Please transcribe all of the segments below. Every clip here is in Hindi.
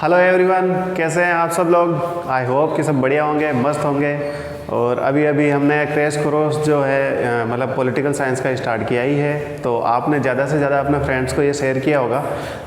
हेलो एवरीवन, कैसे हैं आप सब लोग। आई होप कि सब बढ़िया होंगे, मस्त होंगे। और अभी अभी हमने क्रैश कोर्स जो है मतलब पॉलिटिकल साइंस का स्टार्ट किया ही है, तो आपने ज़्यादा से ज़्यादा अपने फ्रेंड्स को ये शेयर किया होगा।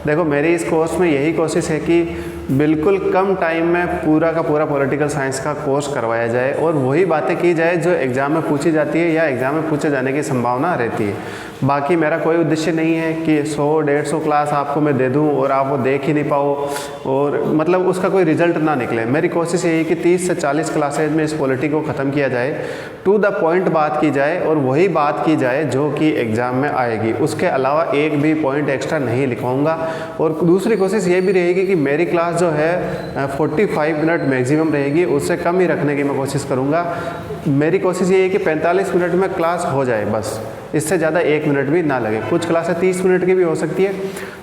देखो, मेरी इस कोर्स में यही कोशिश है कि बिल्कुल कम टाइम में पूरा का पूरा पॉलिटिकल साइंस का कोर्स करवाया जाए और वही बातें की जाए जो एग्ज़ाम में पूछी जाती है या एग्ज़ाम में पूछे जाने की संभावना रहती है। बाकी मेरा कोई उद्देश्य नहीं है कि 100-150 क्लास आपको मैं दे दूं और आप वो देख ही नहीं पाओ और मतलब उसका कोई रिजल्ट ना निकले। मेरी कोशिश यही है कि 30 से 40 क्लासेज में इस पॉलिटी को ख़त्म किया जाए, टू द पॉइंट बात की जाए और वही बात की जाए जो कि एग्ज़ाम में आएगी। उसके अलावा एक भी पॉइंट एक्स्ट्रा नहीं लिखवाऊंगा। और दूसरी कोशिश ये भी रहेगी कि मेरी क्लास जो है 45 मिनट मैक्सिमम रहेगी, उससे कम ही रखने की मैं कोशिश करूँगा। मेरी कोशिश ये है कि 45 मिनट में क्लास हो जाए, बस इससे ज़्यादा 1 मिनट भी ना लगे। कुछ क्लासें 30 मिनट की भी हो सकती है।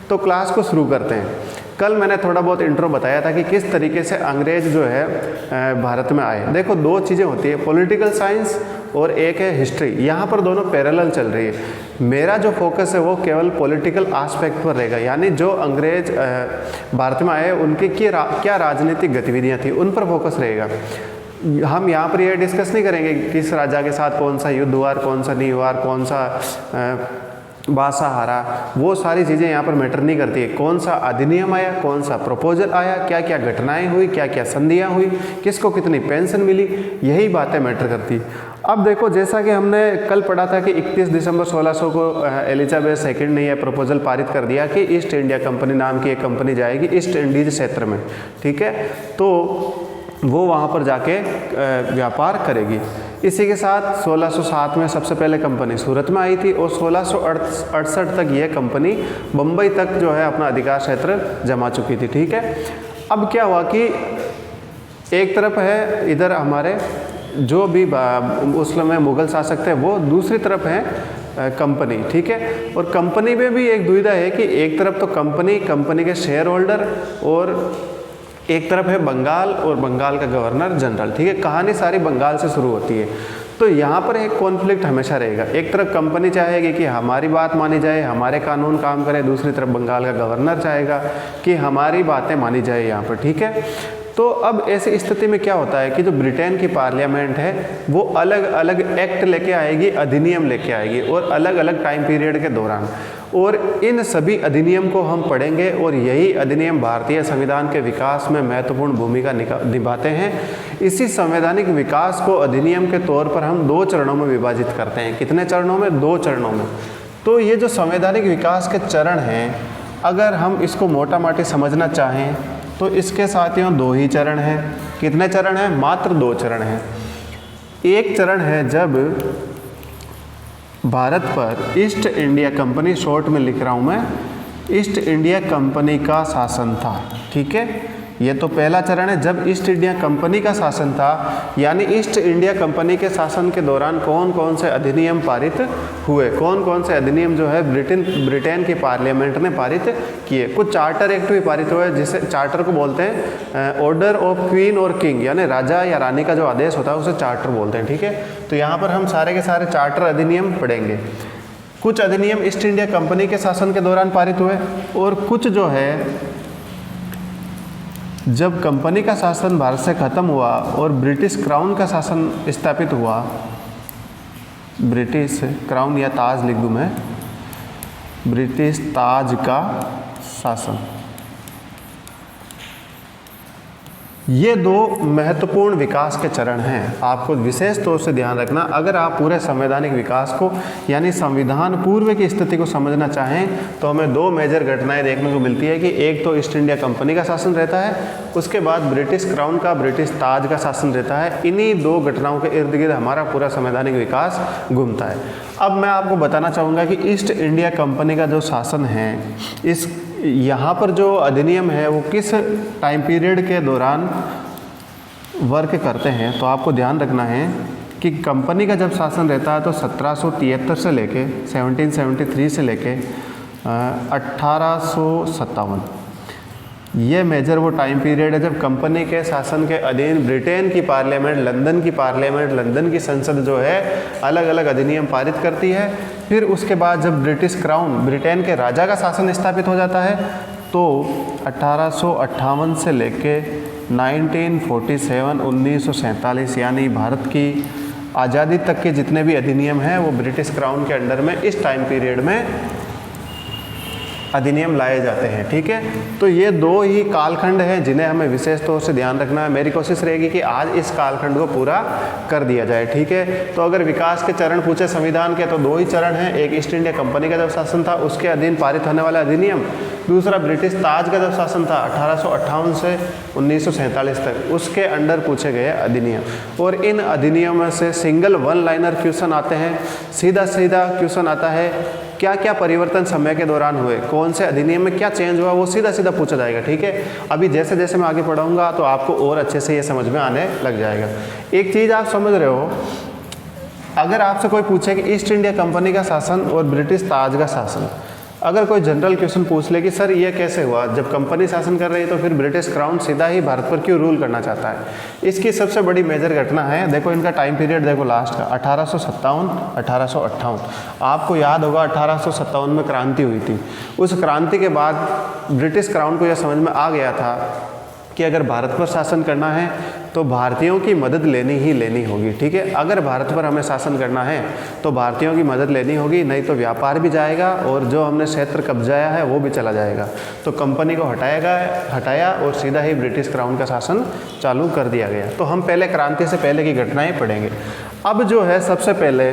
तो क्लास को शुरू करते हैं। कल मैंने थोड़ा बहुत इंट्रो बताया था कि किस तरीके से अंग्रेज जो है भारत में आए। देखो, दो चीज़ें होती है, पॉलिटिकल साइंस और एक है हिस्ट्री। यहाँ पर दोनों पैरेलल चल रही है। मेरा जो फोकस है वो केवल पॉलिटिकल एस्पेक्ट पर रहेगा, यानी जो अंग्रेज भारत में आए उनकी क्या राजनीतिक गतिविधियाँ थी उन पर फोकस रहेगा। हम यहाँ पर ये डिस्कस नहीं करेंगे कि किस राजा के साथ कौन सा युद्ध हुआ, कौन सा नहीं हुआ, कौन सा बादशाह हारा। वो सारी चीज़ें यहाँ पर मैटर नहीं करती है। कौन सा अधिनियम आया, कौन सा प्रपोजल आया, क्या क्या घटनाएं हुई, क्या क्या संधियाँ हुई, किसको कितनी पेंशन मिली, यही बातें मैटर करती। अब देखो, जैसा कि हमने कल पढ़ा था कि 31 दिसंबर 1600 को एलिजाबेथ सेकंड ने यह प्रपोजल पारित कर दिया कि ईस्ट इंडिया कंपनी नाम की एक कंपनी जाएगी ईस्ट इंडीज क्षेत्र में, ठीक है। तो वो वहाँ पर जाके व्यापार करेगी। इसी के साथ 1607 में सबसे पहले कंपनी सूरत में आई थी और 1668 तक यह कंपनी बम्बई तक जो है अपना अधिकार क्षेत्र जमा चुकी थी, ठीक है। अब क्या हुआ कि एक तरफ है इधर हमारे जो भी उस समय मुगल शासक थे, वो दूसरी तरफ है कंपनी, ठीक है। और कंपनी में भी एक दुविधा है कि एक तरफ तो कंपनी के शेयर होल्डर और एक तरफ है बंगाल और बंगाल का गवर्नर जनरल, ठीक है। कहानी सारी बंगाल से शुरू होती है। तो यहाँ पर एक कॉन्फ्लिक्ट हमेशा रहेगा। एक तरफ कंपनी चाहेगी कि हमारी बात मानी जाए, हमारे कानून काम करें, दूसरी तरफ बंगाल का गवर्नर चाहेगा कि हमारी बातें मानी जाए यहाँ पर, ठीक है। तो अब ऐसी स्थिति में क्या होता है कि जो ब्रिटेन की पार्लियामेंट है वो अलग अलग एक्ट लेके आएगी, अधिनियम लेके आएगी और अलग अलग टाइम पीरियड के दौरान। और इन सभी अधिनियम को हम पढ़ेंगे और यही अधिनियम भारतीय संविधान के विकास में महत्वपूर्ण भूमिका निभाते हैं। इसी संवैधानिक विकास को अधिनियम के तौर पर हम 2 चरणों में विभाजित करते हैं। कितने चरणों में? 2 चरणों में। तो ये जो संवैधानिक विकास के चरण हैं, अगर हम इसको मोटा मोटी समझना चाहें तो इसके साथियों 2 ही चरण हैं। कितने चरण हैं? मात्र 2 चरण हैं। एक चरण है जब भारत पर ईस्ट इंडिया कंपनी, शॉर्ट में लिख रहा हूँ मैं, ईस्ट इंडिया कंपनी का शासन था, ठीक है। ये तो पहला चरण है जब ईस्ट इंडिया कंपनी का शासन था, यानी ईस्ट इंडिया कंपनी के शासन के दौरान कौन कौन से अधिनियम पारित हुए, कौन कौन से अधिनियम जो है ब्रिटेन की पार्लियामेंट ने पारित किए। कुछ चार्टर एक्ट भी पारित हुए, जिसे चार्टर को बोलते हैं ऑर्डर ऑफ क्वीन और किंग, यानी राजा या रानी का जो आदेश होता है उसे चार्टर बोलते हैं, ठीक है। तो यहाँ पर हम सारे के सारे चार्टर अधिनियम पढ़ेंगे। कुछ अधिनियम ईस्ट इंडिया कंपनी के शासन के दौरान पारित हुए और कुछ जो है जब कंपनी का शासन भारत से ख़त्म हुआ और ब्रिटिश क्राउन का शासन स्थापित हुआ, ब्रिटिश क्राउन या ताज लिख दूँ मैं, ब्रिटिश ताज का शासन। ये 2 महत्वपूर्ण विकास के चरण हैं। आपको विशेष तौर से ध्यान रखना, अगर आप पूरे संवैधानिक विकास को यानी संविधान पूर्व की स्थिति को समझना चाहें तो हमें 2 मेजर घटनाएं देखने को मिलती है कि एक तो ईस्ट इंडिया कंपनी का शासन रहता है, उसके बाद ब्रिटिश क्राउन का, ब्रिटिश ताज का शासन रहता है। इन्हीं 2 घटनाओं के इर्द गिर्द हमारा पूरा संवैधानिक विकास घूमता है। अब मैं आपको बताना चाहूँगा कि ईस्ट इंडिया कंपनी का जो शासन है, इस यहाँ पर जो अधिनियम है वो किस टाइम पीरियड के दौरान वर्क करते हैं। तो आपको ध्यान रखना है कि कंपनी का जब शासन रहता है तो 1773 से लेके 1773 से लेके 1857, ये मेजर वो टाइम पीरियड है जब कंपनी के शासन के अधीन ब्रिटेन की पार्लियामेंट, लंदन की संसद जो है अलग अलग अधिनियम पारित करती है। फिर उसके बाद जब ब्रिटिश क्राउन, ब्रिटेन के राजा का शासन स्थापित हो जाता है तो 1858 से लेके 1947 1947 यानी भारत की आज़ादी तक के जितने भी अधिनियम हैं वो ब्रिटिश क्राउन के अंडर में इस टाइम पीरियड में अधिनियम लाए जाते हैं। ठीक है, तो ये दो ही कालखंड हैं जिन्हें हमें विशेष तौर से ध्यान रखना है। मेरी कोशिश रहेगी कि आज इस कालखंड को पूरा कर दिया जाए। ठीक है, तो अगर विकास के चरण पूछे संविधान के तो दो ही चरण हैं, एक ईस्ट इंडिया कंपनी का जब शासन था उसके अधीन पारित होने वाला अधिनियम, दूसरा ब्रिटिश ताज का जब शासन था 1858 से 1947 तक, उसके अंडर पूछे गए अधिनियम। और इन अधिनियमों से सिंगल वन लाइनर क्वेश्चन आते हैं, सीधा सीधा क्वेश्चन आता है क्या क्या परिवर्तन समय के दौरान हुए, कौन से अधिनियम में क्या चेंज हुआ, वो सीधा सीधा पूछा जाएगा। ठीक है, अभी जैसे जैसे मैं आगे पढ़ाऊंगा तो आपको और अच्छे से ये समझ में आने लग जाएगा। एक चीज़ आप समझ रहे हो, अगर आपसे कोई पूछे कि ईस्ट इंडिया कंपनी का शासन और ब्रिटिश ताज का शासन, अगर कोई जनरल क्वेश्चन पूछ ले कि सर ये कैसे हुआ, जब कंपनी शासन कर रही है तो फिर ब्रिटिश क्राउन सीधा ही भारत पर क्यों रूल करना चाहता है, इसकी सबसे बड़ी मेजर घटना है, देखो इनका टाइम पीरियड देखो लास्ट का 1857 1858। आपको याद होगा 1857 में क्रांति हुई थी। उस क्रांति के बाद ब्रिटिश क्राउन को यह समझ में आ गया था कि अगर भारत पर शासन करना है तो भारतीयों की मदद लेनी ही लेनी होगी। ठीक है, अगर भारत पर हमें शासन करना है तो भारतीयों की मदद लेनी होगी, नहीं तो व्यापार भी जाएगा और जो हमने क्षेत्र कब्जाया है वो भी चला जाएगा। तो कंपनी को हटाया और सीधा ही ब्रिटिश क्राउन का शासन चालू कर दिया गया। तो हम पहले क्रांति से पहले की घटनाएं पढ़ेंगे। अब जो है सबसे पहले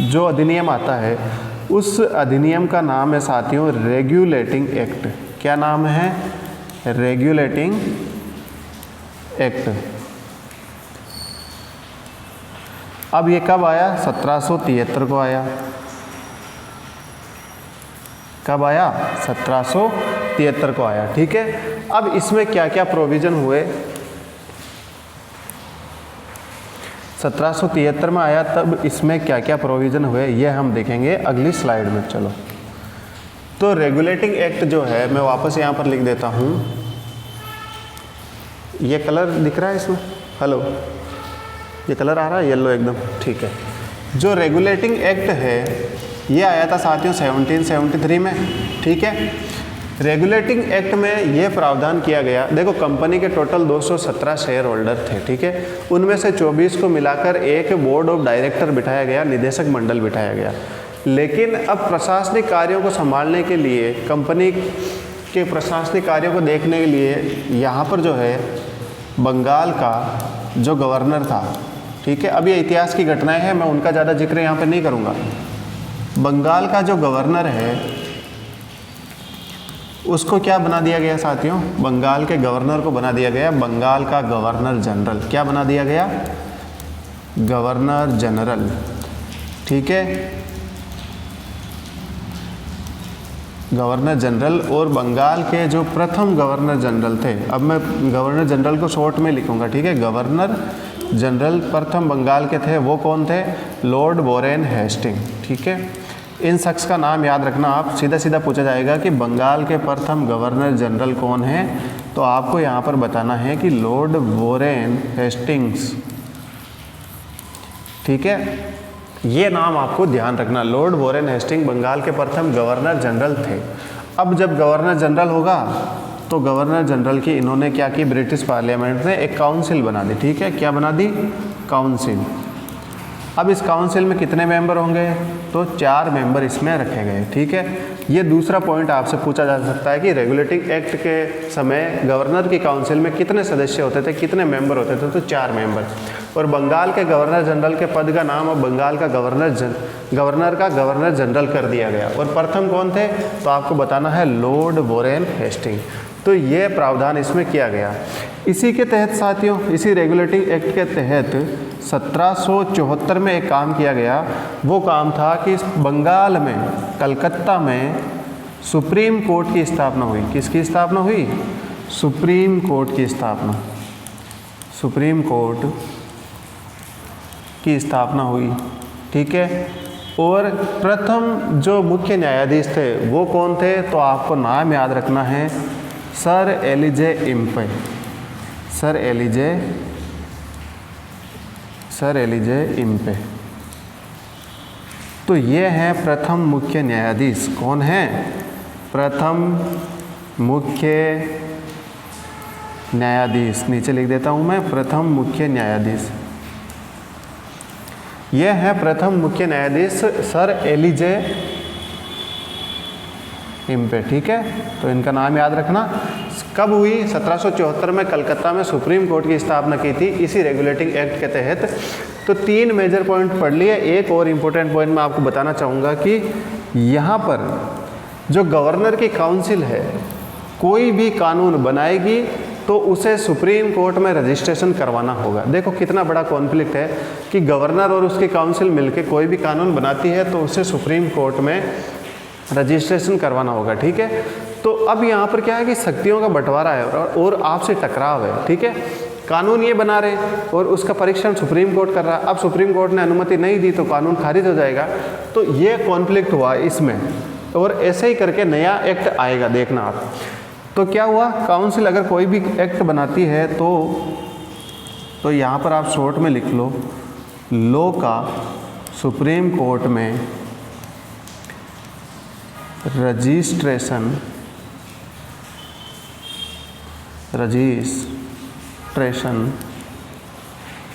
जो अधिनियम आता है उस अधिनियम का नाम है साथियों रेगुलेटिंग एक्ट। क्या नाम है? Regulating act. अब ये कब आया? 1773 को आया। कब आया? 1773 को आया। ठीक है, अब इसमें क्या क्या प्रोविज़न हुए? 1773 में आया, तब इसमें क्या क्या प्रोविज़न हुए ये हम देखेंगे अगली स्लाइड में। चलो, तो रेगुलेटिंग एक्ट जो है मैं वापस यहाँ पर लिख देता हूँ। ये कलर दिख रहा है इसमें? हेलो, ये कलर आ रहा है येलो एकदम? ठीक है। जो रेगुलेटिंग एक्ट है ये आया था साथियों 1773 में। ठीक है, रेगुलेटिंग एक्ट में ये प्रावधान किया गया, देखो कंपनी के टोटल 217 शेयर होल्डर थे। ठीक है, उनमें से 24 को मिलाकर एक बोर्ड ऑफ डायरेक्टर बिठाया गया, निदेशक मंडल बिठाया गया। लेकिन अब प्रशासनिक कार्यों को संभालने के लिए, कंपनी के प्रशासनिक कार्यों को देखने के लिए यहाँ पर जो है बंगाल का जो गवर्नर था, ठीक है, अब ये इतिहास की घटनाएं हैं, मैं उनका ज़्यादा जिक्र यहाँ पर नहीं करूँगा। बंगाल का जो गवर्नर है उसको क्या बना दिया गया साथियों? बंगाल के गवर्नर को बना दिया गया बंगाल का गवर्नर जनरल। क्या बना दिया गया? Governor general. ठीक है, गवर्नर जनरल। और बंगाल के जो प्रथम गवर्नर जनरल थे, अब मैं गवर्नर जनरल को शॉर्ट में लिखूंगा। ठीक है, गवर्नर जनरल प्रथम बंगाल के थे, वो कौन थे? Lord Warren Hastings. ठीक है, इन शख्स का नाम याद रखना आप, सीधा सीधा पूछा जाएगा कि बंगाल के प्रथम गवर्नर जनरल कौन है, तो आपको यहाँ पर बताना है कि लॉर्ड वॉरेन हेस्टिंग्स। ठीक है, ये नाम आपको ध्यान रखना, लॉर्ड वॉरेन हेस्टिंग बंगाल के प्रथम गवर्नर जनरल थे। अब जब गवर्नर जनरल होगा तो गवर्नर जनरल की इन्होंने क्या की? ब्रिटिश पार्लियामेंट ने एक काउंसिल बना दी। ठीक है, क्या बना दी? काउंसिल। अब इस काउंसिल में कितने मेंबर होंगे? तो 4 मेंबर इसमें रखे गए। ठीक है, ये दूसरा पॉइंट आपसे पूछा जा सकता है कि रेगुलेटिंग एक्ट के समय गवर्नर की काउंसिल में कितने सदस्य होते थे, कितने मेंबर होते थे? तो 4 मेंबर। और बंगाल के गवर्नर जनरल के पद का नाम अब बंगाल का गवर्नर का गवर्नर जनरल कर दिया गया। और प्रथम कौन थे? तो आपको बताना है लॉर्ड वॉरेन हेस्टिंग। तो ये प्रावधान इसमें किया गया। इसी के तहत साथियों, इसी रेगुलेटिंग एक्ट के तहत 1774 में एक काम किया गया। वो काम था कि बंगाल में, कलकत्ता में सुप्रीम कोर्ट की स्थापना हुई। किसकी स्थापना हुई? सुप्रीम कोर्ट की स्थापना। सुप्रीम कोर्ट की स्थापना हुई। ठीक है, और प्रथम जो मुख्य न्यायाधीश थे वो कौन थे? तो आपको नाम याद रखना है, sir Elijah Impey. Sir Elijah Impey. तो ये हैं प्रथम मुख्य न्यायाधीश। कौन है? प्रथम मुख्य न्यायाधीश, नीचे लिख देता हूँ मैं, प्रथम मुख्य न्यायाधीश। यह है प्रथम मुख्य न्यायाधीश सर एलिजे इम्पे, ठीक है। तो इनका नाम याद रखना। कब हुई? 1774 में कलकत्ता में सुप्रीम कोर्ट की स्थापना की थी इसी रेगुलेटिंग एक्ट के तहत। तो 3 मेजर पॉइंट पढ़ लिए। एक और इम्पोर्टेंट पॉइंट मैं आपको बताना चाहूँगा कि यहाँ पर जो गवर्नर की काउंसिल है कोई भी कानून बनाएगी तो उसे सुप्रीम कोर्ट में रजिस्ट्रेशन करवाना होगा। देखो कितना बड़ा कॉन्फ्लिक्ट है कि गवर्नर और उसकी काउंसिल मिलकर कोई भी कानून बनाती है तो उसे सुप्रीम कोर्ट में रजिस्ट्रेशन करवाना होगा, ठीक है। तो अब यहाँ पर क्या है कि शक्तियों का बंटवारा है और आपसे टकराव है, ठीक है। कानून ये बना रहे और उसका परीक्षण सुप्रीम कोर्ट कर रहा है। अब सुप्रीम कोर्ट ने अनुमति नहीं दी तो कानून खारिज हो जाएगा। तो ये कॉन्फ्लिक्ट हुआ इसमें, और ऐसे ही करके नया एक्ट आएगा, देखना आप। तो क्या हुआ, काउंसिल अगर कोई भी एक्ट बनाती है तो यहाँ पर आप शॉर्ट में लिख लो, लॉ का सुप्रीम कोर्ट में रजिस्ट्रेशन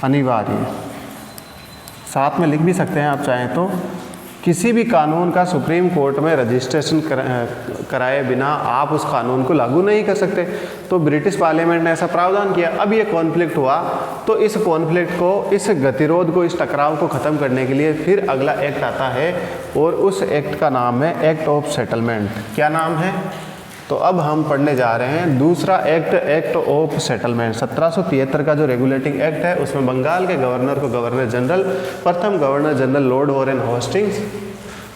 अनिवार्य। साथ में लिख भी सकते हैं आप चाहें तो, किसी भी कानून का सुप्रीम कोर्ट में रजिस्ट्रेशन कराए बिना आप उस कानून को लागू नहीं कर सकते। तो ब्रिटिश पार्लियामेंट ने ऐसा प्रावधान किया। अब ये कॉन्फ्लिक्ट हुआ तो इस कॉन्फ्लिक्ट को, इस गतिरोध को, इस टकराव को ख़त्म करने के लिए फिर अगला एक्ट आता है और उस एक्ट का नाम है एक्ट ऑफ सेटलमेंट। क्या नाम है? तो अब हम पढ़ने जा रहे हैं दूसरा एक्ट, एक्ट ऑफ सेटलमेंट। 1773 का जो रेगुलेटिंग एक्ट है उसमें बंगाल के गवर्नर को गवर्नर जनरल, प्रथम governor general Lord Warren Hastings,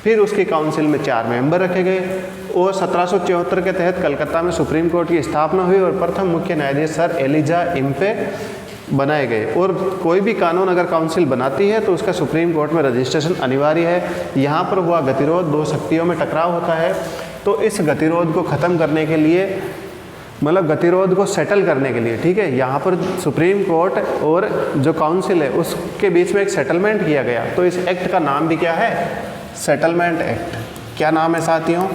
फिर उसकी काउंसिल में 4 मेंबर रखे गए और 1774 के तहत कलकत्ता में सुप्रीम कोर्ट की स्थापना हुई और प्रथम मुख्य न्यायाधीश सर एलिजा इम्पे बनाए गए। और कोई भी कानून अगर काउंसिल बनाती है तो उसका सुप्रीम कोर्ट में रजिस्ट्रेशन अनिवार्य है। यहाँ पर हुआ गतिरोध, 2 शक्तियों में टकराव होता है। तो इस गतिरोध को ख़त्म करने के लिए, मतलब गतिरोध को सेटल करने के लिए, ठीक है, यहाँ पर सुप्रीम कोर्ट और जो काउंसिल है उसके बीच में एक सेटलमेंट किया गया। तो इस एक्ट का नाम भी क्या है? Settlement act. क्या नाम है साथियों?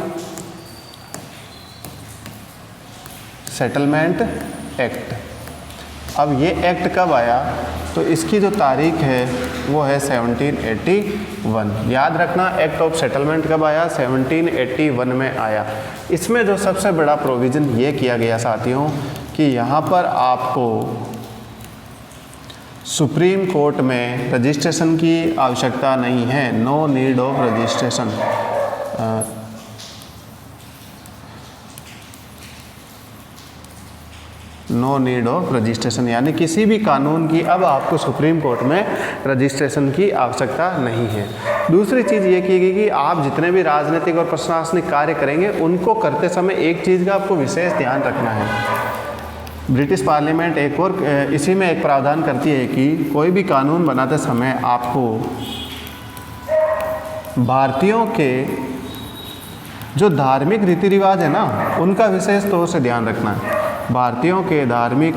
Settlement act. अब ये एक्ट कब आया? तो इसकी जो तारीख है वो है 1781। याद रखना, एक्ट ऑफ सेटलमेंट कब आया? 1781 में आया। इसमें जो सबसे बड़ा प्रोविज़न ये किया गया साथियों कि यहाँ पर आपको सुप्रीम कोर्ट में रजिस्ट्रेशन की आवश्यकता नहीं है। No need of registration. No need of registration, यानी किसी भी कानून की अब आपको सुप्रीम कोर्ट में रजिस्ट्रेशन की आवश्यकता नहीं है। दूसरी चीज़ ये की गई कि आप जितने भी राजनीतिक और प्रशासनिक कार्य करेंगे उनको करते समय एक चीज़ का आपको विशेष ध्यान रखना है। ब्रिटिश पार्लियामेंट एक और इसी में एक प्रावधान करती है कि कोई भी कानून बनाते समय आपको भारतीयों के जो धार्मिक रीति रिवाज है ना उनका विशेष तौर से ध्यान रखना है। भारतीयों के धार्मिक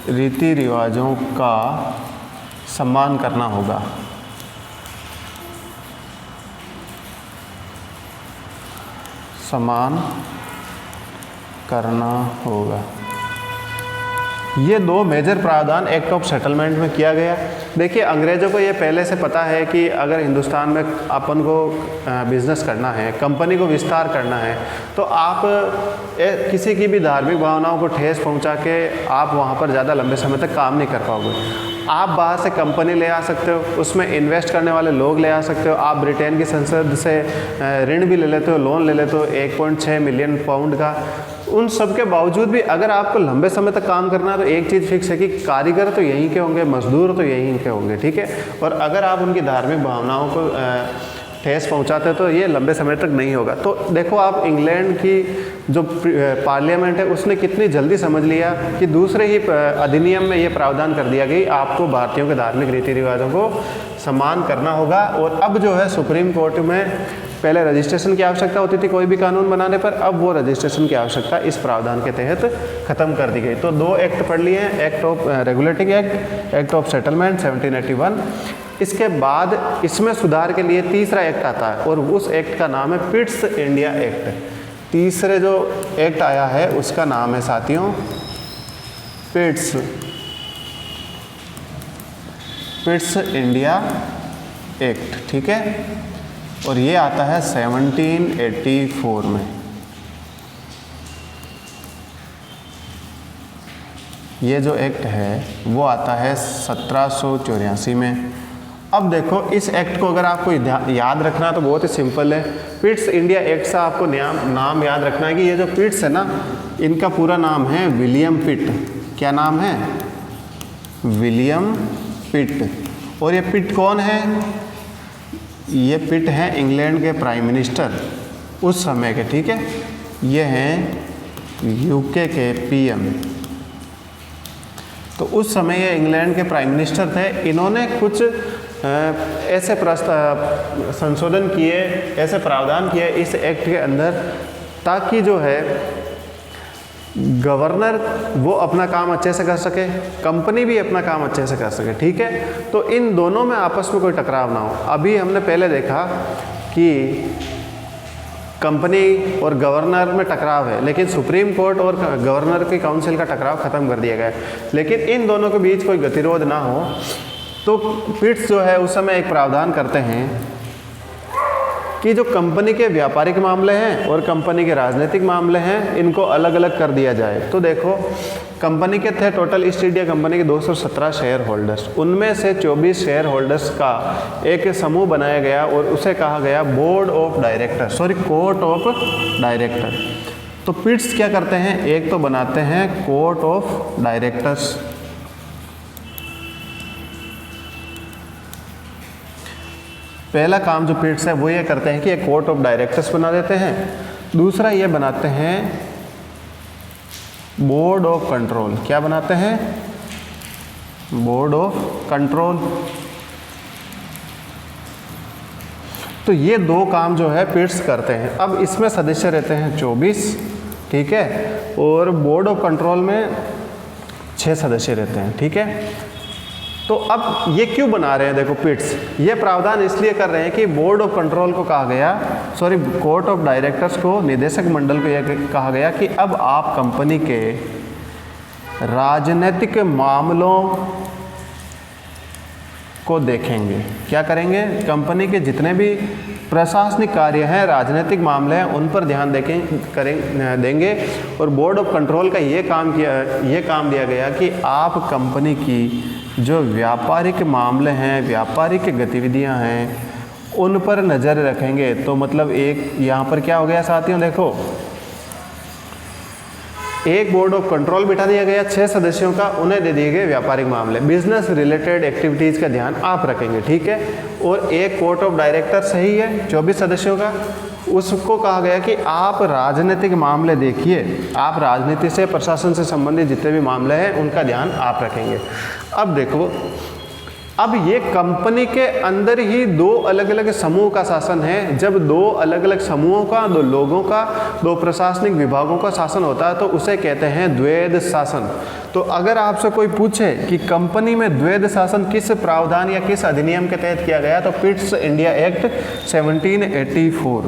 रीति रिवाजों का सम्मान करना होगा। सम्मान करना होगा। ये 2 मेजर प्रावधान एक्ट ऑफ सेटलमेंट में किया गया। देखिए, अंग्रेज़ों को ये पहले से पता है कि अगर हिंदुस्तान में अपन को बिजनेस करना है, कंपनी को विस्तार करना है, तो आप किसी की भी धार्मिक भावनाओं को ठेस पहुंचा के आप वहां पर ज़्यादा लंबे समय तक काम नहीं कर पाओगे। आप बाहर से कंपनी ले आ सकते हो, उसमें इन्वेस्ट करने वाले लोग ले आ सकते हो। आप ब्रिटेन की संसद से ऋण भी ले लेते हो, लोन ले लेते हो 1.6 मिलियन पाउंड का। उन सब के बावजूद भी अगर आपको लंबे समय तक काम करना है तो एक चीज़ फिक्स है कि कारीगर तो यहीं के होंगे, मजदूर तो यहीं के होंगे, ठीक है। और अगर आप उनकी धार्मिक भावनाओं को ठेस पहुंचाते तो ये लंबे समय तक नहीं होगा। तो देखो आप, इंग्लैंड की जो पार्लियामेंट है उसने कितनी जल्दी समझ लिया कि दूसरे ही अधिनियम में ये प्रावधान कर दिया गया आपको भारतीयों के धार्मिक रीति रिवाजों को सम्मान करना होगा। और अब जो है सुप्रीम कोर्ट में पहले रजिस्ट्रेशन की आवश्यकता होती थी कोई भी कानून बनाने पर, अब वो रजिस्ट्रेशन की आवश्यकता इस प्रावधान के तहत ख़त्म कर दी गई। तो 2 एक्ट पढ़ लिए हैं, act of regulating act, act of settlement 1781। इसके बाद इसमें सुधार के लिए तीसरा एक्ट आता है और उस एक्ट का नाम है पिट्स इंडिया एक्ट। तीसरे जो एक्ट आया है उसका नाम है साथियों पिट्स इंडिया एक्ट, ठीक है। और ये आता है 1784 में। ये जो एक्ट है वो आता है 1784 में। अब देखो इस एक्ट को अगर आपको याद रखना तो बहुत ही सिंपल है। पिट्स इंडिया एक्ट से आपको नाम याद रखना है कि ये जो पिट्स है ना, इनका पूरा नाम है विलियम पिट। क्या नाम है? विलियम पिट। और ये पिट कौन है? ये पिट हैं इंग्लैंड के प्राइम मिनिस्टर उस समय के, ठीक है। ये हैं यूके के पीएम। तो उस समय ये इंग्लैंड के प्राइम मिनिस्टर थे। इन्होंने कुछ ऐसे संशोधन किए, ऐसे प्रावधान किए इस एक्ट के अंदर ताकि जो है गवर्नर वो अपना काम अच्छे से कर सके, कंपनी भी अपना काम अच्छे से कर सके, ठीक है। तो इन दोनों में आपस में कोई टकराव ना हो। अभी हमने पहले देखा कि कंपनी और गवर्नर में टकराव है, लेकिन सुप्रीम कोर्ट और गवर्नर की काउंसिल का टकराव ख़त्म कर दिया गया है। लेकिन इन दोनों के बीच कोई गतिरोध ना हो तो पिट्स जो है उस समय एक प्रावधान करते हैं कि जो कंपनी के व्यापारिक मामले हैं और कंपनी के राजनीतिक मामले हैं इनको अलग अलग कर दिया जाए। तो देखो कंपनी के थे टोटल ईस्ट इंडिया कंपनी के 217 शेयर होल्डर्स, उनमें से 24 शेयर होल्डर्स का एक समूह बनाया गया और उसे कहा गया board of director, court of director. तो पिट्स क्या करते हैं? एक तो बनाते हैं कोर्ट ऑफ डायरेक्टर्स। पहला काम जो पिट्स है वो ये करते हैं कि एक कोर्ट ऑफ डायरेक्टर्स बना देते हैं। दूसरा ये बनाते हैं बोर्ड ऑफ कंट्रोल। क्या बनाते हैं? Board of control. तो ये दो काम जो है पिट्स करते हैं। अब इसमें सदस्य रहते हैं 24, ठीक है, और बोर्ड ऑफ कंट्रोल में 6 सदस्य रहते हैं, ठीक है। तो अब ये क्यों बना रहे हैं? देखो पिट्स ये प्रावधान इसलिए कर रहे हैं कि बोर्ड ऑफ कंट्रोल को कहा गया, कोर्ट ऑफ डायरेक्टर्स को, निदेशक मंडल को यह कहा गया कि अब आप कंपनी के राजनीतिक मामलों को देखेंगे। क्या करेंगे? कंपनी के जितने भी प्रशासनिक कार्य हैं, राजनीतिक मामले हैं, उन पर ध्यान देंगे। और बोर्ड ऑफ कंट्रोल का ये काम दिया गया कि आप कंपनी की जो व्यापारिक मामले हैं, व्यापारिक गतिविधियां हैं, उन पर नज़र रखेंगे। तो मतलब एक यहाँ पर क्या हो गया साथियों, देखो एक बोर्ड ऑफ कंट्रोल बिठा दिया गया 6 सदस्यों का, उन्हें दे दिए गए व्यापारिक मामले, बिजनेस रिलेटेड एक्टिविटीज़ का ध्यान आप रखेंगे, ठीक है। और एक कोर्ट ऑफ डायरेक्टर सही है 24 सदस्यों का, उसको कहा गया कि आप राजनीतिक मामले देखिए, आप राजनीति से, प्रशासन से संबंधित जितने भी मामले हैं उनका ध्यान आप रखेंगे। अब देखो, अब ये कंपनी के अंदर ही 2 अलग अलग समूह का शासन है। जब 2 अलग अलग समूहों का, 2 लोगों का, 2 प्रशासनिक विभागों का शासन होता है तो उसे कहते हैं द्वैध शासन। तो अगर आपसे कोई पूछे कि कंपनी में द्वैध शासन किस प्रावधान या किस अधिनियम के तहत किया गया, तो पिट्स इंडिया एक्ट 1784,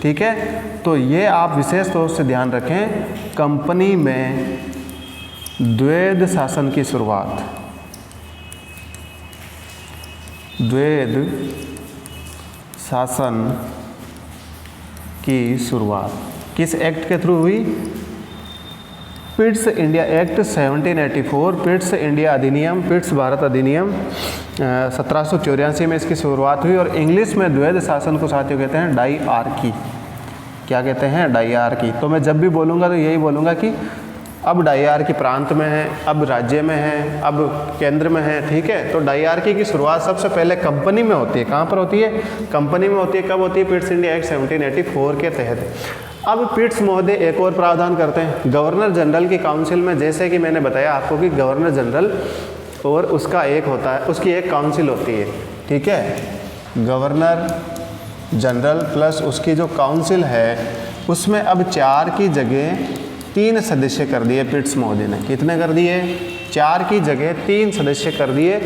ठीक है। तो ये आप विशेष तौर से ध्यान रखें, कंपनी में द्वैध शासन की शुरुआत, द्वैध शासन की शुरुआत किस एक्ट के थ्रू हुई? Pitt's India act 1784, Pitt's India अधिनियम, पिट्स भारत अधिनियम 1784 में इसकी शुरुआत हुई। और इंग्लिश में द्वैध शासन को साथियों कहते हैं डायआर्की। क्या कहते हैं? डायआर्की। तो मैं जब भी बोलूँगा तो यही बोलूँगा कि अब डायआर्की प्रांत में है, अब राज्य में है, अब केंद्र में है, ठीक है। तो डायआर्की की शुरुआत सबसे पहले कंपनी में होती है। कहाँ पर होती है? कंपनी में होती है। कब होती है? पिट्स इंडिया एक्ट 1784 के तहत। अब पिट्स महोदय एक और प्रावधान करते हैं गवर्नर जनरल की काउंसिल में। जैसे कि मैंने बताया आपको कि गवर्नर जनरल और उसका एक होता है, उसकी एक काउंसिल होती है, ठीक है। गवर्नर जनरल प्लस उसकी जो काउंसिल है उसमें अब 4 की जगह 3 सदस्य कर दिए पिट्स महोदय ने। कितने कर दिए? 4 की जगह 3 सदस्य कर दिए।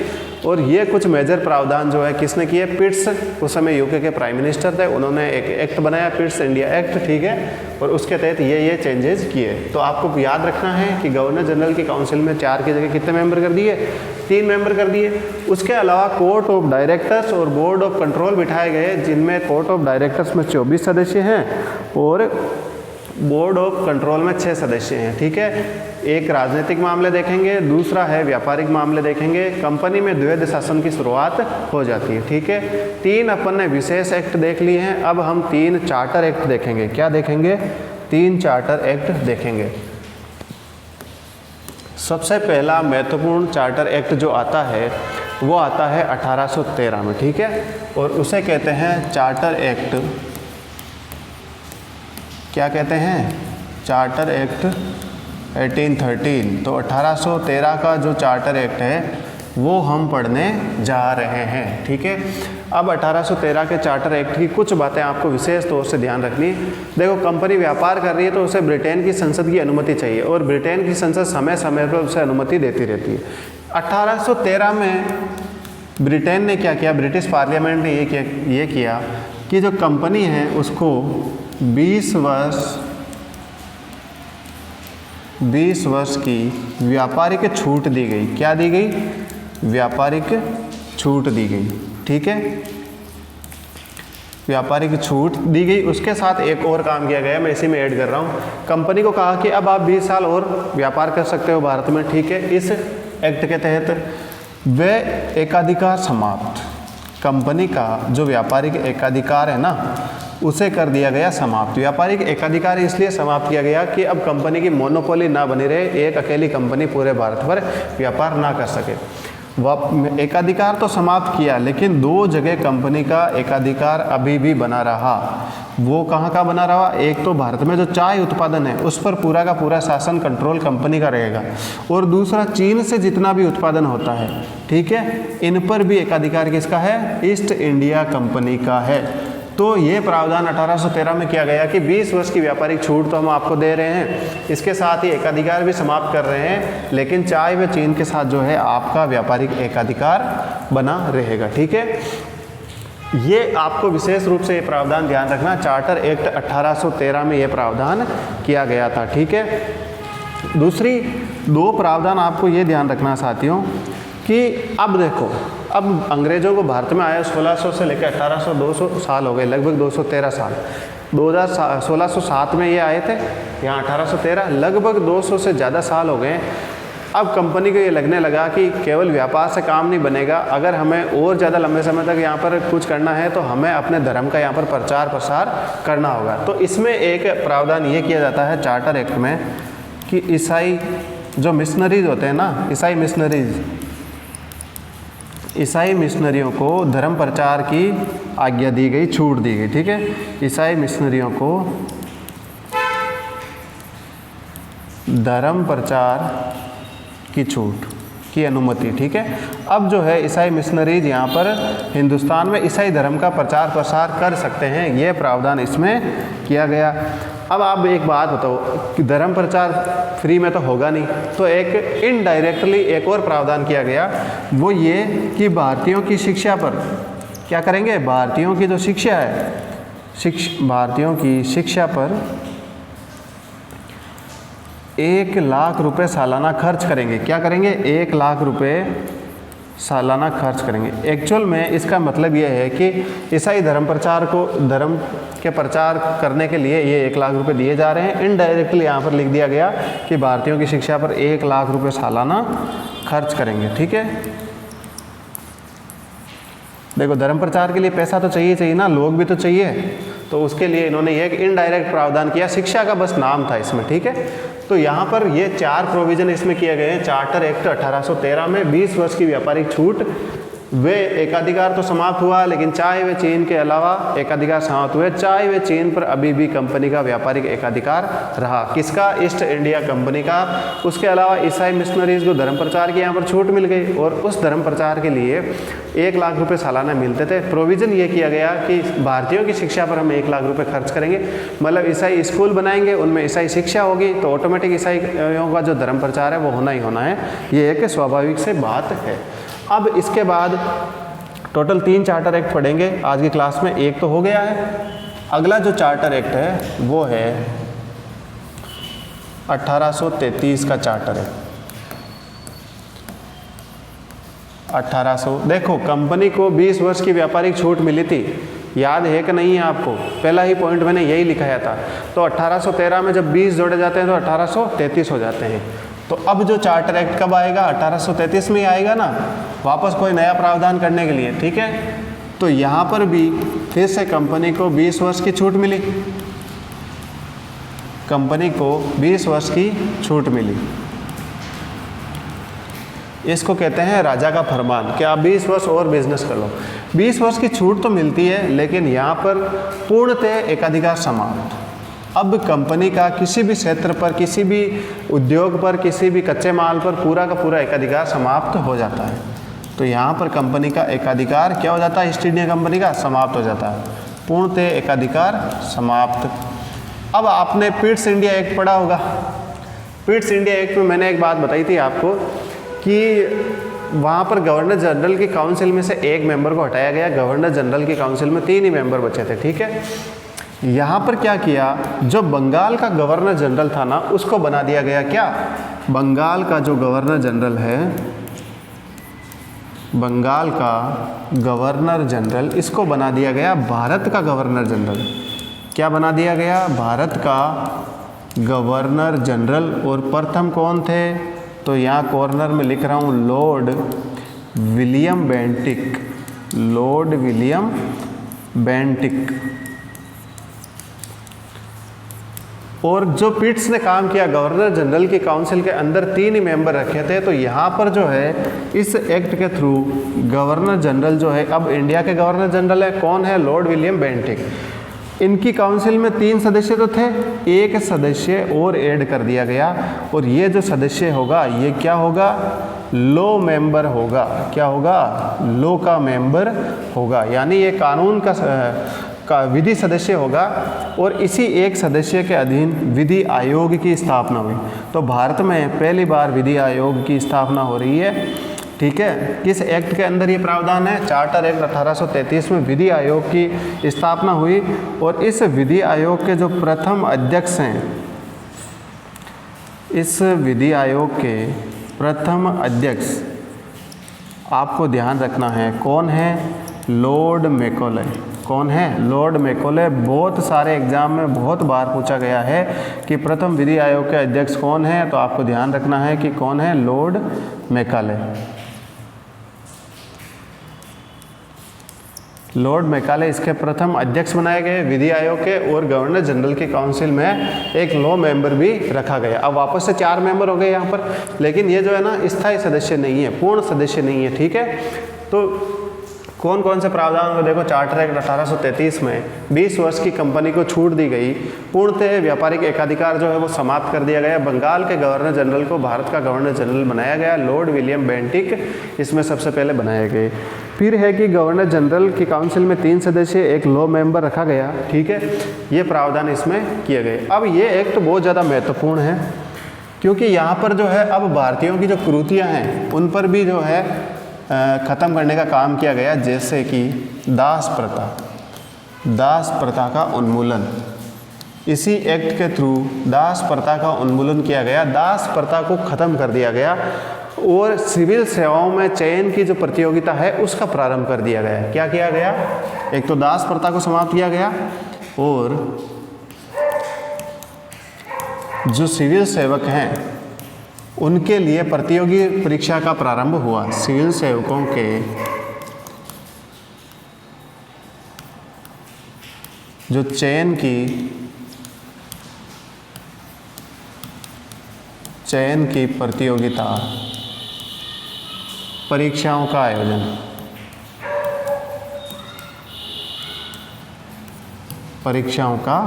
और ये कुछ मेजर प्रावधान जो है किसने किए? पिट्स, उस समय यूके के प्राइम मिनिस्टर थे, उन्होंने एक एक्ट बनाया, पिट्स इंडिया एक्ट, ठीक है, और उसके तहत ये चेंजेस किए। तो आपको याद रखना है कि गवर्नर जनरल की काउंसिल में 4 की जगह कितने मेंबर कर दिए? 3 मेंबर कर दिए। उसके अलावा कोर्ट ऑफ डायरेक्टर्स और बोर्ड ऑफ कंट्रोल बिठाए गए, जिनमें कोर्ट ऑफ डायरेक्टर्स में 24 सदस्य हैं और बोर्ड ऑफ कंट्रोल में 6 सदस्य हैं, ठीक है। एक राजनीतिक मामले देखेंगे, दूसरा है व्यापारिक मामले देखेंगे। कंपनी में द्वैध शासन की शुरुआत हो जाती है, ठीक है। 3 अपन ने विशेष एक्ट देख लिए हैं, अब हम 3 चार्टर एक्ट देखेंगे। क्या देखेंगे? 3 चार्टर एक्ट देखेंगे। सबसे पहला महत्वपूर्ण चार्टर एक्ट जो आता है वो आता है 1813 में, ठीक है, और उसे कहते हैं चार्टर एक्ट। क्या कहते हैं? Charter act 1813। तो 1813 का जो चार्टर एक्ट है वो हम पढ़ने जा रहे हैं, ठीक है। अब 1813 के चार्टर एक्ट की कुछ बातें आपको विशेष तौर से ध्यान रखनी। देखो, कंपनी व्यापार कर रही है तो उसे ब्रिटेन की संसद की अनुमति चाहिए, और ब्रिटेन की संसद समय समय पर उसे अनुमति देती रहती है। 1813 में ब्रिटेन ने क्या किया? ब्रिटिश पार्लियामेंट ने ये किया कि जो कंपनी है उसको 20 वर्ष की व्यापारिक छूट दी गई। क्या दी गई? व्यापारिक छूट दी गई, ठीक है, व्यापारिक छूट दी गई। उसके साथ एक और काम किया गया, मैं इसी में ऐड कर रहा हूँ। कंपनी को कहा कि अब आप 20 साल और व्यापार कर सकते हो भारत में, ठीक है। इस एक्ट के तहत वह एकाधिकार समाप्त, कंपनी का जो व्यापारिक एकाधिकार है ना, उसे कर दिया गया समाप्त। व्यापारिक एकाधिकार इसलिए समाप्त किया गया कि अब कंपनी की मोनोपोली ना बनी रहे, एक अकेली कंपनी पूरे भारत पर व्यापार ना कर सके। वह एकाधिकार तो समाप्त किया, लेकिन 2 जगह कंपनी का एकाधिकार अभी भी बना रहा। वो कहाँ का बना रहा? एक तो भारत में जो चाय उत्पादन है उस पर पूरा का पूरा शासन, कंट्रोल कंपनी का रहेगा, और दूसरा चीन से जितना भी उत्पादन होता है, ठीक है, इन पर भी एकाधिकार किसका है? ईस्ट इंडिया कंपनी का है। तो ये प्रावधान 1813 में किया गया कि 20 वर्ष की व्यापारिक छूट तो हम आपको दे रहे हैं, इसके साथ ही एकाधिकार भी समाप्त कर रहे हैं, लेकिन चाय व चीन के साथ जो है आपका व्यापारिक एकाधिकार बना रहेगा, ठीक है। ये आपको विशेष रूप से ये प्रावधान ध्यान रखना, चार्टर एक्ट 1813 में ये प्रावधान किया गया था, ठीक है। दूसरी 2 प्रावधान आपको ये ध्यान रखना साथियों कि अब देखो, अब अंग्रेज़ों को भारत में आया 1600 से लेकर 1800 200 साल हो गए, लगभग 213 साल। 1607 में ये आए थे, यहाँ 1813, लगभग 200 से ज़्यादा साल हो गए। अब कंपनी को ये लगने लगा कि केवल व्यापार से काम नहीं बनेगा, अगर हमें और ज़्यादा लंबे समय तक यहाँ पर कुछ करना है तो हमें अपने धर्म का यहाँ पर प्रचार प्रसार करना होगा। तो इसमें एक प्रावधान ये किया जाता है चार्टर एक्ट में कि ईसाई जो मिशनरीज होते हैं ना, ईसाई मिशनरियों को धर्म प्रचार की आज्ञा दी गई, छूट दी गई, ठीक है। ईसाई मिशनरियों को धर्म प्रचार की छूट की अनुमति, ठीक है। अब जो है ईसाई मिशनरीज यहाँ पर हिंदुस्तान में ईसाई धर्म का प्रचार प्रसार कर सकते हैं, ये प्रावधान इसमें किया गया। अब आप एक बात बताओ कि धर्म प्रचार फ्री में तो होगा नहीं, तो एक इनडायरेक्टली एक और प्रावधान किया गया, वो ये कि भारतीयों की शिक्षा पर क्या करेंगे? भारतीयों की जो शिक्षा है, भारतीयों की शिक्षा पर 1 लाख रुपए सालाना खर्च करेंगे। क्या करेंगे? 1 लाख रुपए सालाना खर्च करेंगे। एक्चुअल में इसका मतलब यह है कि ईसाई धर्म के प्रचार करने के लिए ये 1 लाख रुपए दिए जा रहे हैं। इनडायरेक्टली यहाँ पर लिख दिया गया कि भारतीयों की शिक्षा पर 1 लाख रुपए सालाना खर्च करेंगे, ठीक है। देखो, धर्म प्रचार के लिए पैसा तो चाहिए ना, लोग भी तो चाहिए, तो उसके लिए इन्होंने ये इनडायरेक्ट प्रावधान किया, शिक्षा का बस नाम था इसमें, ठीक है। तो यहाँ पर ये 4 प्रोविज़न इसमें किए गए हैं चार्टर एक्ट 1813 में। 20 वर्ष की व्यापारिक छूट, वे एकाधिकार तो समाप्त हुआ, लेकिन चाहे वे चीन के अलावा एकाधिकार समाप्त हुए, चाहे वे चीन पर अभी भी कंपनी का व्यापारिक एकाधिकार रहा। किसका? ईस्ट इंडिया कंपनी का। उसके अलावा ईसाई मिशनरीज को धर्म प्रचार की यहाँ पर छूट मिल गई और उस धर्म प्रचार के लिए 1 लाख रुपए सालाना मिलते थे। प्रोविज़न ये किया गया कि भारतीयों की शिक्षा पर हम 1 लाख रुपए खर्च करेंगे, मतलब ईसाई स्कूल बनाएंगे, उनमें ईसाई शिक्षा होगी, तो ऑटोमेटिक ईसाइयों का जो धर्म प्रचार है वो होना ही होना है। ये एक स्वाभाविक से बात है। अब इसके बाद टोटल 3 चार्टर एक्ट पढ़ेंगे आज की क्लास में। एक तो हो गया है, अगला जो चार्टर एक्ट है वो है 1833 का चार्टर एक्ट। 1800 देखो, कंपनी को 20 वर्ष की व्यापारिक छूट मिली थी, याद है कि नहीं है आपको? पहला ही पॉइंट मैंने यही लिखाया था। तो 1813 में जब 20 जोड़े जाते हैं तो 1833 हो जाते हैं। तो अब जो चार्टर एक्ट कब आएगा? 1833 में ही आएगा ना, वापस कोई नया प्रावधान करने के लिए, ठीक है। तो यहाँ पर भी फिर से कंपनी को 20 वर्ष की छूट मिली, कंपनी को 20 वर्ष की छूट मिली। इसको कहते हैं राजा का फरमान कि आप 20 वर्ष और बिजनेस कर लो। 20 वर्ष की छूट तो मिलती है, लेकिन यहाँ पर पूर्णतः एकाधिकार समाप्त। अब कंपनी का किसी भी क्षेत्र पर, किसी भी उद्योग पर, किसी भी कच्चे माल पर पूरा का पूरा एकाधिकार समाप्त हो जाता है। तो यहाँ पर कंपनी का एकाधिकार क्या हो जाता है? ईस्ट इंडिया कंपनी का समाप्त हो जाता है, पूर्णतः एकाधिकार समाप्त। अब आपने पिट्स इंडिया एक्ट पढ़ा होगा। पिट्स इंडिया एक्ट में मैंने एक बात बताई थी आपको कि वहाँ पर गवर्नर जनरल की काउंसिल में से एक मेंबर को हटाया गया। गवर्नर जनरल की काउंसिल में 3 ही मेंबर बचे थे, ठीक है। यहाँ पर क्या किया, जो बंगाल का गवर्नर जनरल था ना, उसको बना दिया गया क्या? बंगाल का जो गवर्नर जनरल है, बंगाल का गवर्नर जनरल, इसको बना दिया गया भारत का गवर्नर जनरल। क्या बना दिया गया? भारत का गवर्नर जनरल। और प्रथम कौन थे? तो यहाँ कॉर्नर में लिख रहा हूँ, Lord William Bentinck. Lord William Bentinck. और जो पिट्स ने काम किया, गवर्नर जनरल की काउंसिल के अंदर 3 ही मेंबर रखे थे। तो यहाँ पर जो है इस एक्ट के थ्रू गवर्नर जनरल जो है, अब इंडिया के गवर्नर जनरल है, कौन है? Lord William Bentinck. इनकी काउंसिल में 3 सदस्य तो थे, एक सदस्य और ऐड कर दिया गया। और ये जो सदस्य होगा, ये क्या होगा? लॉ मेंबर होगा। क्या होगा? लॉ का मेंबर होगा, यानी ये कानून का विधि सदस्य होगा। और इसी एक सदस्य के अधीन विधि आयोग की स्थापना हुई। तो भारत में पहली बार विधि आयोग की स्थापना हो रही है, ठीक है। किस एक्ट के अंदर ये प्रावधान है? चार्टर एक्ट 1833 में विधि आयोग की स्थापना हुई। और इस विधि आयोग के जो प्रथम अध्यक्ष हैं, इस विधि आयोग के प्रथम अध्यक्ष आपको ध्यान रखना है, कौन है? Lord Macaulay. कौन है? Lord Macaulay. बहुत सारे एग्जाम में बहुत बार पूछा गया है कि प्रथम विधि आयोग के अध्यक्ष कौन है, तो आपको ध्यान रखना है कि कौन है? Lord Macaulay. लॉर्ड मैकाले इसके प्रथम अध्यक्ष बनाए गए विधि आयोग के। और गवर्नर जनरल की काउंसिल में एक लॉ मेंबर भी रखा गया। अब वापस से 4 मेंबर हो गए यहाँ पर, लेकिन ये जो है ना, स्थायी सदस्य नहीं है, पूर्ण सदस्य नहीं है, ठीक है। तो कौन कौन से प्रावधान को देखो, चार्टर एक्ट 1833 में 20 वर्ष की कंपनी को छूट दी गई, पूर्णतः व्यापारिक एकाधिकार जो है वो समाप्त कर दिया गया। बंगाल के गवर्नर जनरल को भारत का गवर्नर जनरल बनाया गया, लॉर्ड विलियम बेंटिक इसमें सबसे पहले बनाए गए। फिर है कि गवर्नर जनरल की काउंसिल में 3 सदस्य, एक लॉ मेंबर रखा गया, ठीक है। ये प्रावधान इसमें किए गए। अब ये एक्ट बहुत ज़्यादा महत्वपूर्ण है, क्योंकि यहाँ पर जो है अब भारतीयों की जो कुरीतियाँ हैं उन पर भी जो है ख़त्म करने का काम किया गया। जैसे कि दास प्रथा का उन्मूलन, इसी एक्ट के थ्रू दास प्रथा का उन्मूलन किया गया, दास प्रथा को ख़त्म कर दिया गया। और सिविल सेवाओं में चयन की जो प्रतियोगिता है उसका प्रारंभ कर दिया गया। क्या किया गया? एक तो दास प्रथा को समाप्त किया गया, और जो सिविल सेवक हैं उनके लिए प्रतियोगी परीक्षा का प्रारंभ हुआ। सिविल सेवकों के जो चयन की प्रतियोगिता परीक्षाओं का आयोजन, परीक्षाओं का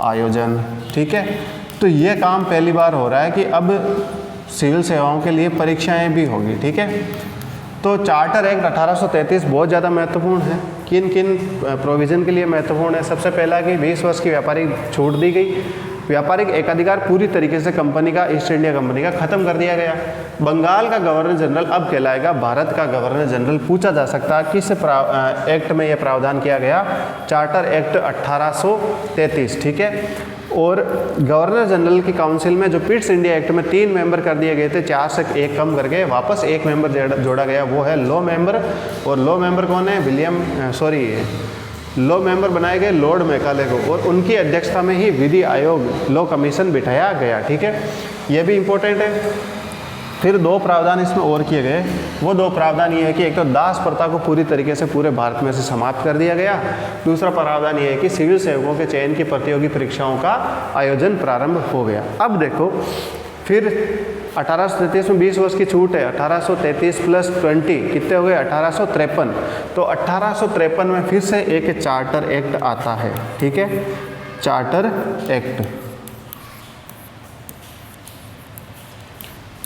आयोजन। ठीक है, तो ये काम पहली बार हो रहा है कि अब सिविल सेवाओं के लिए परीक्षाएं भी होगी। ठीक है, तो चार्टर एक्ट 1833 बहुत ज़्यादा महत्वपूर्ण है। किन किन प्रोविज़न के लिए महत्वपूर्ण है? सबसे पहला कि 20 वर्ष की व्यापारिक छूट दी गई। व्यापारिक एकाधिकार पूरी तरीके से कंपनी का, ईस्ट इंडिया कंपनी का ख़त्म कर दिया गया। बंगाल का गवर्नर जनरल अब कहलाएगा भारत का गवर्नर जनरल। पूछा जा सकता है किस एक्ट में यह प्रावधान किया गया? Charter act 1833। ठीक है, और गवर्नर जनरल की काउंसिल में जो पिट्स इंडिया एक्ट में 3 मेंबर कर दिए गए थे, 4 से 1 कम करके वापस 1 मेंबर जोड़ा गया, वो है लॉ मेंबर। और लॉ मेंबर कौन है? लॉ मेंबर बनाए गए लॉर्ड मैकाले को, और उनकी अध्यक्षता में ही विधि आयोग लॉ कमीशन बिठाया गया। ठीक है, ये भी इम्पोर्टेंट है। फिर 2 प्रावधान इसमें और किए गए। वो 2 प्रावधान ये है कि एक तो दास प्रथा को पूरी तरीके से पूरे भारत में से समाप्त कर दिया गया। दूसरा प्रावधान ये है कि सिविल सेवकों के चयन की प्रतियोगी परीक्षाओं का आयोजन प्रारंभ हो गया। अब देखो, फिर 1833 में 20 वर्ष की छूट है। 1833 + 20 कितने हो गए? 1853। तो 1853 में फिर से एक चार्टर एक्ट आता है। ठीक है, चार्टर एक्ट।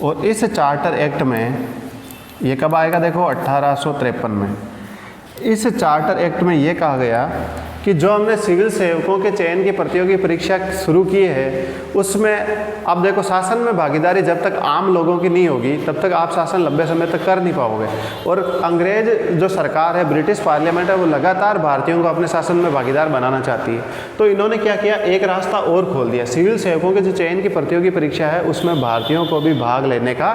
और इस चार्टर एक्ट में ये कब आएगा? देखो 1853 में। इस चार्टर एक्ट में ये कहा गया कि जो हमने सिविल सेवकों के चयन की प्रतियोगी परीक्षा शुरू की है, उसमें अब देखो, शासन में भागीदारी जब तक आम लोगों की नहीं होगी तब तक आप शासन लंबे समय तक कर नहीं पाओगे। और अंग्रेज जो सरकार है, ब्रिटिश पार्लियामेंट है, वो लगातार भारतीयों को अपने शासन में भागीदार बनाना चाहती है। तो इन्होंने क्या किया? एक रास्ता और खोल दिया। सिविल सेवकों के जो चयन की प्रतियोगी परीक्षा है उसमें भारतीयों को भी भाग लेने का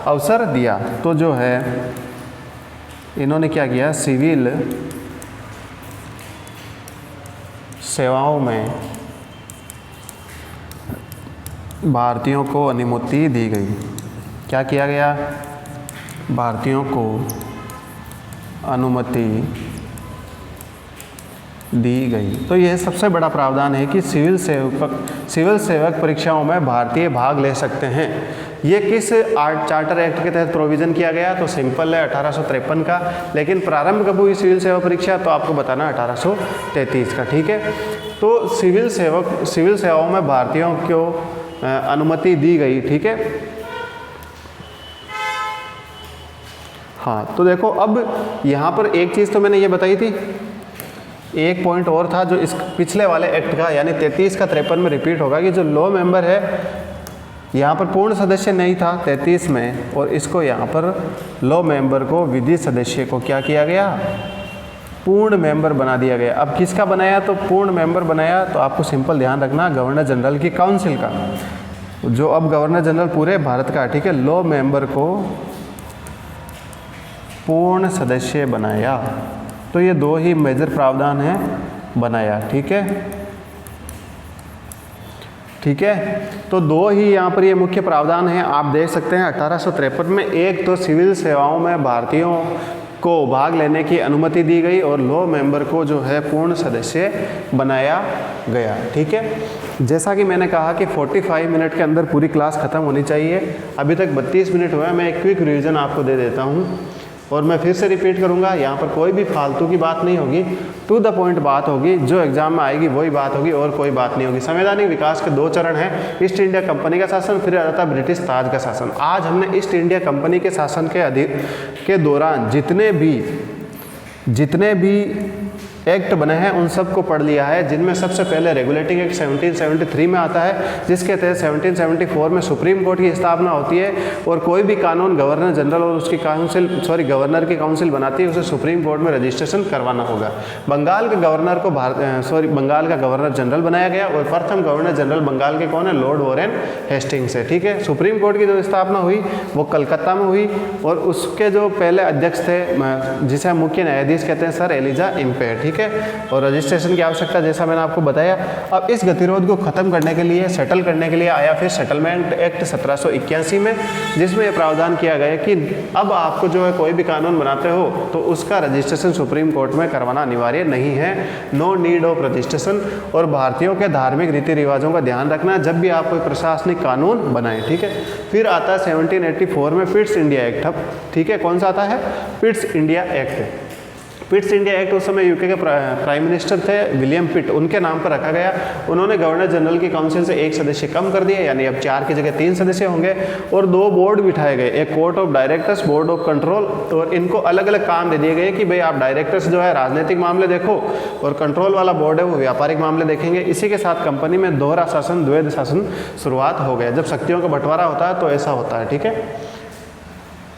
अवसर दिया। तो जो है इन्होंने क्या किया? सिविल सेवाओं में भारतीयों को अनुमति दी गई। क्या किया गया? भारतीयों को अनुमति दी गई। तो यह सबसे बड़ा प्रावधान है कि सिविल सेवक परीक्षाओं में भारतीय भाग ले सकते हैं। ये किस चार्टर एक्ट के तहत प्रोविज़न किया गया? तो सिंपल है 1853 का। लेकिन प्रारंभ कब हुई सिविल सेवा परीक्षा? तो आपको बताना 1833 का। ठीक है, तो सिविल सेवाओं में भारतीयों को अनुमति दी गई। ठीक है, हाँ, तो देखो अब यहाँ पर एक चीज़ तो मैंने ये बताई थी, एक पॉइंट और था जो इस पिछले वाले एक्ट का यानी 33 का 53 में रिपीट होगा कि जो लॉ मेंबर है, यहाँ पर पूर्ण सदस्य नहीं था 33 में, और इसको यहाँ पर लॉ मेंबर को, विधि सदस्य को क्या किया गया? पूर्ण मेंबर बना दिया गया। अब किसका बनाया? तो पूर्ण मेंबर बनाया। तो आपको सिंपल ध्यान रखना, गवर्नर जनरल की काउंसिल का, जो अब गवर्नर जनरल पूरे भारत का। ठीक है, लॉ मेंबर को पूर्ण सदस्य बनाया। तो ये 2 ही मेजर प्रावधान है बनाया। ठीक है, ठीक है, तो 2 ही यहाँ पर ये मुख्य प्रावधान हैं। आप देख सकते हैं 1853 में एक तो सिविल सेवाओं में भारतीयों को भाग लेने की अनुमति दी गई और लॉ मेंबर को जो है पूर्ण सदस्य बनाया गया। ठीक है, जैसा कि मैंने कहा कि 45 मिनट के अंदर पूरी क्लास ख़त्म होनी चाहिए। अभी तक 32 मिनट हुए हैं। मैं एक क्विक रिवीजन आपको दे देता हूँ और मैं फिर से रिपीट करूँगा। यहाँ पर कोई भी फालतू की बात नहीं होगी, टू द पॉइंट बात होगी। जो एग्जाम में आएगी वही बात होगी और कोई बात नहीं होगी। संवैधानिक विकास के 2 चरण हैं, ईस्ट इंडिया कंपनी का शासन, फिर आता ब्रिटिश ताज का शासन। आज हमने ईस्ट इंडिया कंपनी के शासन के दौरान जितने भी एक्ट बने हैं उन सबको पढ़ लिया है, जिनमें सबसे पहले रेगुलेटिंग एक्ट 1773 में आता है, जिसके तहत 1774 में सुप्रीम कोर्ट की स्थापना होती है और कोई भी कानून गवर्नर जनरल और उसकी गवर्नर की काउंसिल बनाती है, उसे सुप्रीम कोर्ट में रजिस्ट्रेशन करवाना होगा। बंगाल के गवर्नर को बंगाल का गवर्नर जनरल बनाया गया और प्रथम गवर्नर जनरल बंगाल के कौन है? लॉर्ड वॉरेन हेस्टिंग्स है। ठीक है, सुप्रीम कोर्ट की जो स्थापना हुई वो कलकत्ता में हुई और उसके जो पहले अध्यक्ष थे, जिसे हम मुख्य न्यायाधीश कहते हैं, सर एलिजा इम्पेयर। ठीक है, और रजिस्ट्रेशन की आवश्यकता जैसा मैंने आपको बताया। अब इस गतिरोध को खत्म करने के लिए, सेटल करने के लिए आया फिर सेटलमेंट एक्ट 1781 में, जिसमें यह प्रावधान किया गया कि अब आपको जो है कोई भी कानून बनाते हो तो उसका रजिस्ट्रेशन सुप्रीम कोर्ट में करवाना अनिवार्य नहीं है, नो नीड ऑफ रजिस्ट्रेशन। और भारतीयों के धार्मिक रीति रिवाजों का ध्यान रखना जब भी आप कोई प्रशासनिक कानून बनाएं। ठीक है, फिर आता है 1784 में पिट्स इंडिया एक्ट। अब ठीक है, कौन सा आता है? Pitt's India act. Pitt's India act उस समय यूके के प्राइम मिनिस्टर थे विलियम पिट, उनके नाम पर रखा गया। उन्होंने गवर्नर जनरल की काउंसिल से एक सदस्य कम कर दिए, यानी अब 4 की जगह 3 सदस्य होंगे, और 2 बोर्ड बिठाए गए, एक court of directors, board of control, और इनको अलग अलग काम दे दिए गए कि भाई आप डायरेक्टर्स जो है राजनीतिक मामले देखो, और कंट्रोल वाला बोर्ड है वो व्यापारिक मामले देखेंगे। इसी के साथ कंपनी में दोहरा शासन, द्वैध शासन शुरुआत हो गया। जब शक्तियों का बंटवारा होता है तो ऐसा होता है, ठीक है।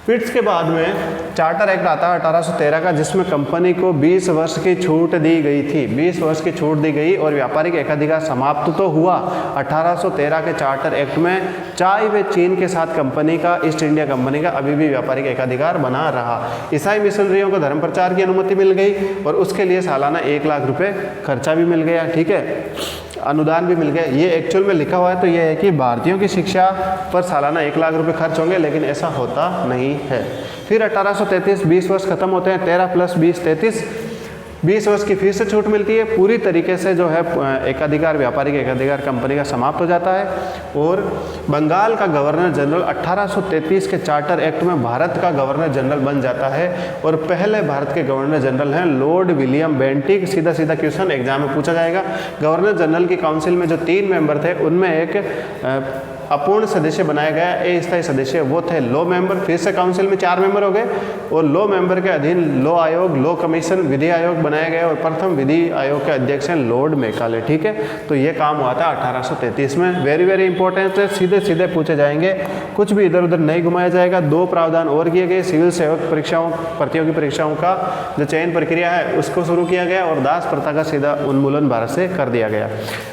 पिट्स के बाद में चार्टर एक्ट आता है 1813 का, जिसमें कंपनी को 20 वर्ष की छूट दी गई थी, 20 वर्ष की छूट दी गई, और व्यापारिक एकाधिकार समाप्त तो हुआ 1813 के चार्टर एक्ट में। चाय व चीन के साथ कंपनी का, ईस्ट इंडिया कंपनी का अभी भी व्यापारिक एकाधिकार बना रहा। ईसाई मिशनरियों को धर्म प्रचार की अनुमति मिल गई, और उसके लिए सालाना 1 लाख रुपए खर्चा भी मिल गया, ठीक है, अनुदान भी मिल गया। ये एक्चुअल में लिखा हुआ है तो ये है कि भारतीयों की शिक्षा पर सालाना 1 लाख रुपए खर्च होंगे, लेकिन ऐसा होता नहीं है। फिर 1833 20 वर्ष खत्म होते हैं, 13 + 20 33, 20 वर्ष की फिर से छूट मिलती है। पूरी तरीके से जो है एकाधिकार, व्यापारिक एकाधिकार कंपनी का समाप्त हो जाता है। और बंगाल का गवर्नर जनरल 1833 के चार्टर एक्ट में भारत का गवर्नर जनरल बन जाता है, और पहले भारत के गवर्नर जनरल हैं लॉर्ड विलियम बेंटिक। सीधा सीधा क्वेश्चन एग्जाम में पूछा जाएगा। गवर्नर जनरल की काउंसिल में जो 3 मेंबर थे, उनमें एक अपूर्ण सदस्य बनाया गया, अस्थायी सदस्य, वो थे लॉ मेंबर। फिर से काउंसिल में 4 मेंबर हो गए, और लॉ मेंबर के अधीन लॉ आयोग, लॉ कमीशन, विधि आयोग बनाया गया, और प्रथम विधि आयोग के अध्यक्ष हैं लॉर्ड मैकाले, ठीक है। तो ये काम हुआ था 1833 में। वेरी वेरी इंपॉर्टेंट है, सीधे सीधे पूछे जाएंगे, कुछ भी इधर उधर नहीं घुमाया जाएगा। 2 प्रावधान और किए गए, सिविल सेवक परीक्षाओं, प्रतियोगी परीक्षाओं का जो चयन प्रक्रिया है उसको शुरू किया गया, और दास प्रथा का सीधा उन्मूलन भारत से कर दिया गया।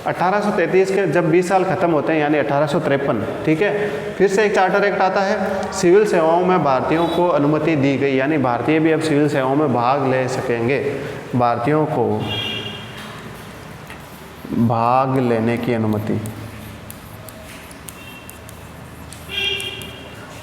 1833 के जब 20 साल खत्म होते हैं, यानी 1853, ठीक है, फिर से एक चार्टर एक्ट आता है। सिविल सेवाओं में भारतीयों को अनुमति दी गई, यानी भारतीय भी अब सिविल सेवाओं में भाग ले सकेंगे। भारतीयों को भाग लेने की अनुमति,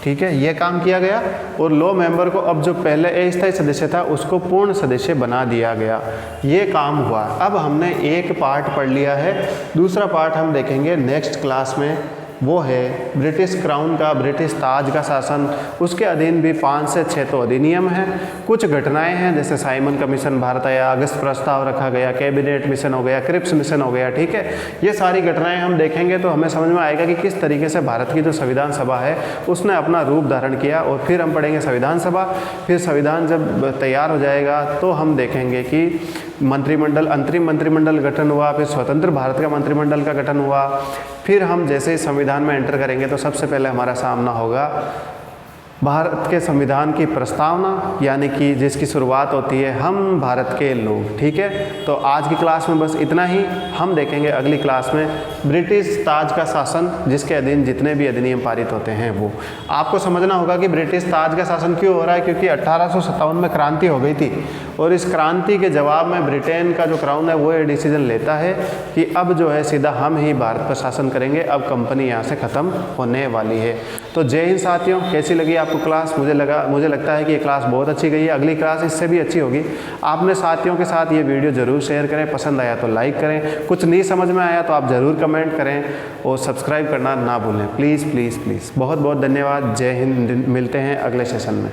ठीक है, ये काम किया गया। और लॉ मेंबर को अब जो पहले अस्थायी सदस्य था उसको पूर्ण सदस्य बना दिया गया। ये काम हुआ। अब हमने एक पार्ट पढ़ लिया है, दूसरा पार्ट हम देखेंगे नेक्स्ट क्लास में, वो है ब्रिटिश क्राउन का, ब्रिटिश ताज का शासन। उसके अधीन भी 5 से 6 तो अधिनियम हैं। कुछ घटनाएं हैं, जैसे साइमन कमीशन भारत आया, अगस्त प्रस्ताव रखा गया, कैबिनेट मिशन हो गया, क्रिप्स मिशन हो गया, ठीक है। ये सारी घटनाएं हम देखेंगे तो हमें समझ में आएगा कि किस तरीके से भारत की जो संविधान सभा है उसने अपना रूप धारण किया। और फिर हम पढ़ेंगे संविधान सभा। फिर संविधान जब तैयार हो जाएगा तो हम देखेंगे कि मंत्रिमंडल, अंतरिम मंत्रिमंडल गठन हुआ, फिर स्वतंत्र भारत का मंत्रिमंडल का गठन हुआ। फिर हम जैसे ही संविधान में एंटर करेंगे तो सबसे पहले हमारा सामना होगा भारत के संविधान की प्रस्तावना, यानी कि जिसकी शुरुआत होती है हम भारत के लोग, ठीक है। तो आज की क्लास में बस इतना ही। हम देखेंगे अगली क्लास में ब्रिटिश ताज का शासन, जिसके अधीन जितने भी अधिनियम पारित होते हैं वो। आपको समझना होगा कि ब्रिटिश ताज का शासन क्यों हो रहा है, क्योंकि 1857 में क्रांति हो गई थी, और इस क्रांति के जवाब में ब्रिटेन का जो क्राउन है वो ये डिसीजन लेता है कि अब जो है सीधा हम ही भारत पर शासन करेंगे, अब कंपनी यहाँ से ख़त्म होने वाली है। तो जय हिंद साथियों, कैसी लगी आपको क्लास? मुझे लगता है कि ये क्लास बहुत अच्छी गई है। अगली क्लास इससे भी अच्छी होगी। आपने साथियों के साथ ये वीडियो ज़रूर शेयर करें, पसंद आया तो लाइक करें, कुछ नहीं समझ में आया तो आप ज़रूर कमेंट करें, और सब्सक्राइब करना ना भूलें, प्लीज़ प्लीज़ प्लीज़। बहुत बहुत धन्यवाद। जय हिंद। मिलते हैं अगले सेशन में।